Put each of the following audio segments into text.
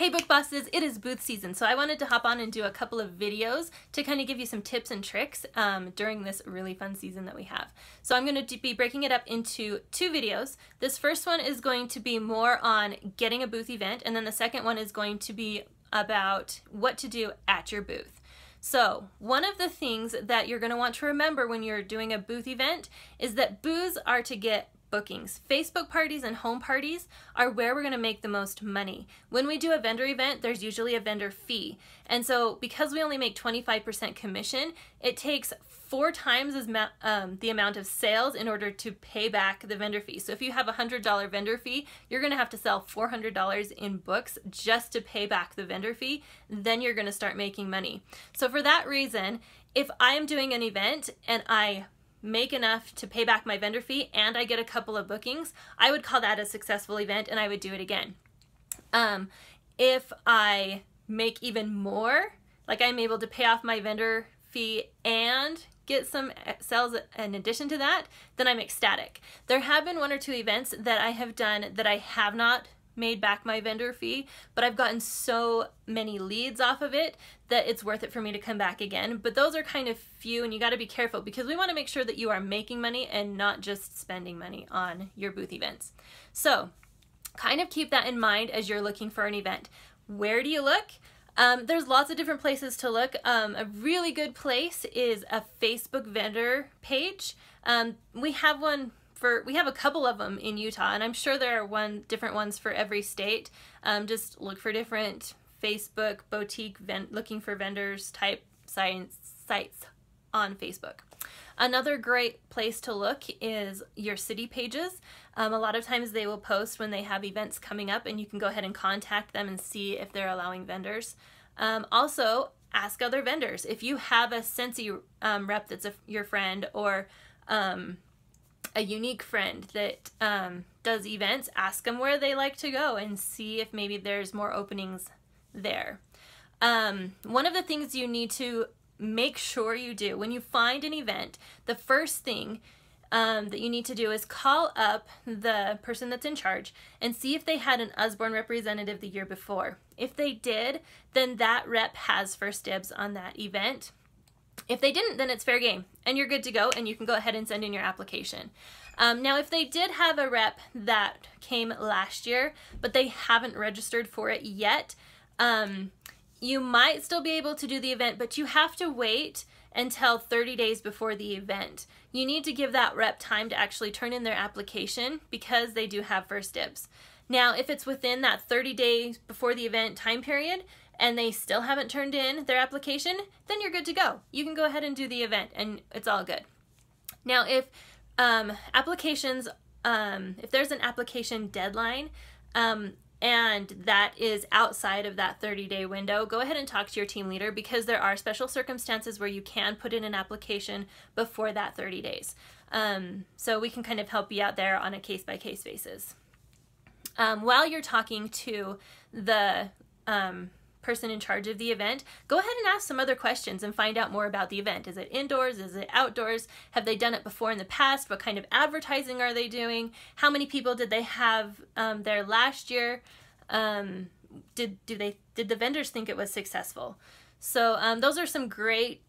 Hey book bosses, it is booth season, so I wanted to hop on and do a couple of videos to kind of give you some tips and tricks during this really fun season that we have. So I'm going to be breaking it up into two videos. This first one is going to be more on getting a booth event, and then the second one is going to be about what to do at your booth. So one of the things that you're going to want to remember when you're doing a booth event is that booths are to get bookings. Facebook parties and home parties are where we're going to make the most money. When we do a vendor event, there's usually a vendor fee. And so because we only make 25% commission, it takes 4 times as the amount of sales in order to pay back the vendor fee. So if you have a $100 vendor fee, you're going to have to sell $400 in books just to pay back the vendor fee. Then you're going to start making money. So for that reason, if I am doing an event and I make enough to pay back my vendor fee and I get a couple of bookings, I would call that a successful event and I would do it again. If I make even more, like I'm able to pay off my vendor fee and get some sales in addition to that, then I'm ecstatic. There have been 1 or 2 events that I have done that I have not made back my vendor fee, but I've gotten so many leads off of it that it's worth it for me to come back again. But those are kind of few, and you got to be careful because we want to make sure that you are making money and not just spending money on your booth events. So kind of keep that in mind as you're looking for an event. Where do you look? There's lots of different places to look. A really good place is a Facebook vendor page. We have a couple of them in Utah, and I'm sure there are different ones for every state. Just look for different Facebook boutique looking for vendors type sites on Facebook. Another great place to look is your city pages. A lot of times they will post when they have events coming up, and you can go ahead and contact them and see if they're allowing vendors. Also, ask other vendors. If you have a Scentsy rep that's your friend, or a unique friend that does events, ask them where they like to go and see if maybe there's more openings there. One of the things you need to make sure you do when you find an event, the first thing that you need to do is call up the person that's in charge and see if they had an Usborne representative the year before. If they did, then that rep has first dibs on that event. If they didn't, then it's fair game and you're good to go and you can go ahead and send in your application. Now, if they did have a rep that came last year, but they haven't registered for it yet, you might still be able to do the event, but you have to wait until 30 days before the event. You need to give that rep time to actually turn in their application because they do have first dibs. Now, if it's within that 30 days before the event time period, and they still haven't turned in their application, then you're good to go. You can go ahead and do the event and it's all good. Now, if if there's an application deadline and that is outside of that 30-day window, go ahead and talk to your team leader because there are special circumstances where you can put in an application before that 30 days. So we can kind of help you out there on a case-by-case basis. While you're talking to the person in charge of the event, go ahead and ask some other questions and find out more about the event. Is it indoors? Is it outdoors? Have they done it before in the past? What kind of advertising are they doing? How many people did they have there last year? Did the vendors think it was successful? So those are some great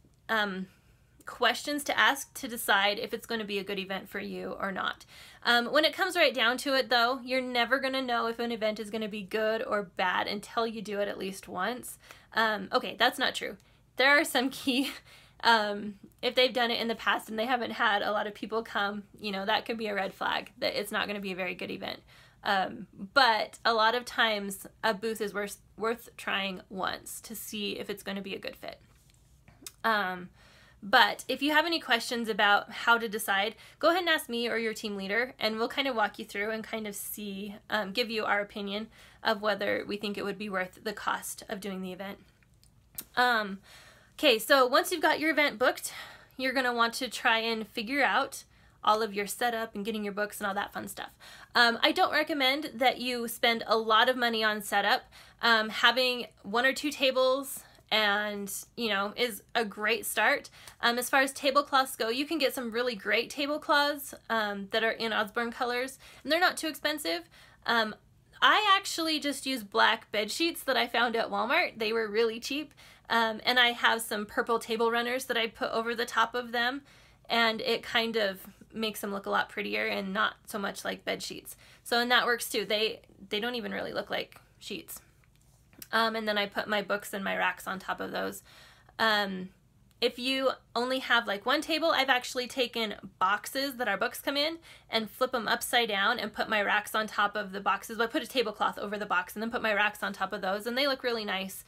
questions to ask to decide if it's going to be a good event for you or not. When it comes right down to it though, you're never going to know if an event is going to be good or bad until you do it at least once. Okay, that's not true. There are some key, if they've done it in the past and they haven't had a lot of people come, that could be a red flag that it's not going to be a very good event. But a lot of times a booth is worth trying once to see if it's going to be a good fit. But if you have any questions about how to decide, go ahead and ask me or your team leader, and we'll kind of walk you through and kind of see, give you our opinion of whether we think it would be worth the cost of doing the event. Okay, so once you've got your event booked, you're going to want to try and figure out all of your setup and getting your books and all that fun stuff. I don't recommend that you spend a lot of money on setup. Having 1 or 2 tables and is a great start. As far as tablecloths go, you can get some really great tablecloths that are in Usborne colors, and they're not too expensive. I actually just used black bed sheets that I found at Walmart. They were really cheap. And I have some purple table runners that I put over the top of them, and it kind of makes them look a lot prettier and not so much like bed sheets. So, and that works too. They don't even really look like sheets. And then I put my books and my racks on top of those. If you only have like one table, I've actually taken boxes that our books come in and flip them upside down and put my racks on top of the boxes. I put a tablecloth over the box and then put my racks on top of those, and they look really nice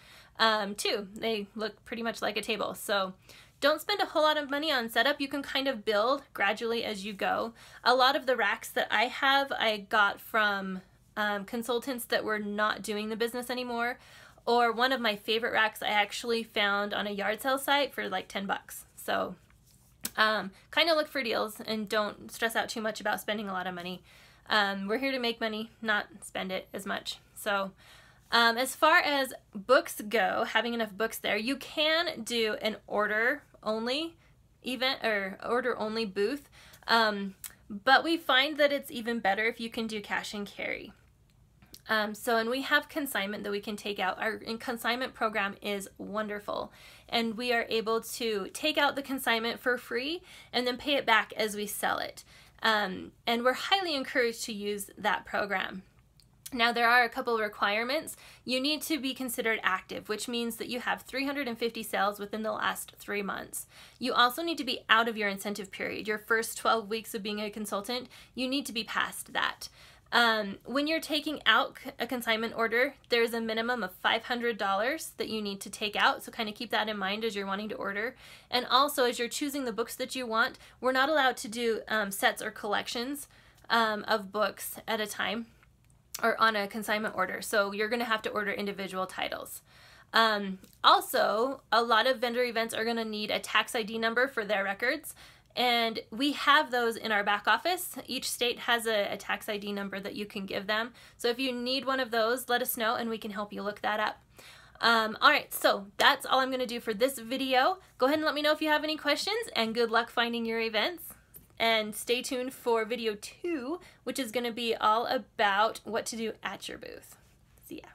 too. They look pretty much like a table. So don't spend a whole lot of money on setup. You can kind of build gradually as you go. A lot of the racks that I have, I got from consultants that were not doing the business anymore. Or one of my favorite racks I actually found on a yard sale site for like 10 bucks. So kind of look for deals and don't stress out too much about spending a lot of money. We're here to make money, not spend it as much. So as far as books go, having enough books there, you can do an order only event or order only booth. But we find that it's even better if you can do cash and carry. And we have consignment that we can take out. Our consignment program is wonderful, and we are able to take out the consignment for free and then pay it back as we sell it. And we're highly encouraged to use that program. Now, there are a couple of requirements. You need to be considered active, which means that you have 350 sales within the last 3 months. You also need to be out of your incentive period. Your first 12 weeks of being a consultant, you need to be past that. When you're taking out a consignment order, there's a minimum of $500 that you need to take out, so kind of keep that in mind as you're wanting to order. And also, as you're choosing the books that you want, we're not allowed to do sets or collections of books at a time or on a consignment order, so you're going to have to order individual titles. Also, a lot of vendor events are going to need a tax ID number for their records. And we have those in our back office. Each state has a tax ID number that you can give them. So if you need one of those, let us know and we can help you look that up. All right, so that's all I'm going to do for this video. Go ahead and let me know if you have any questions, and good luck finding your events. And stay tuned for video 2, which is going to be all about what to do at your booth. See ya.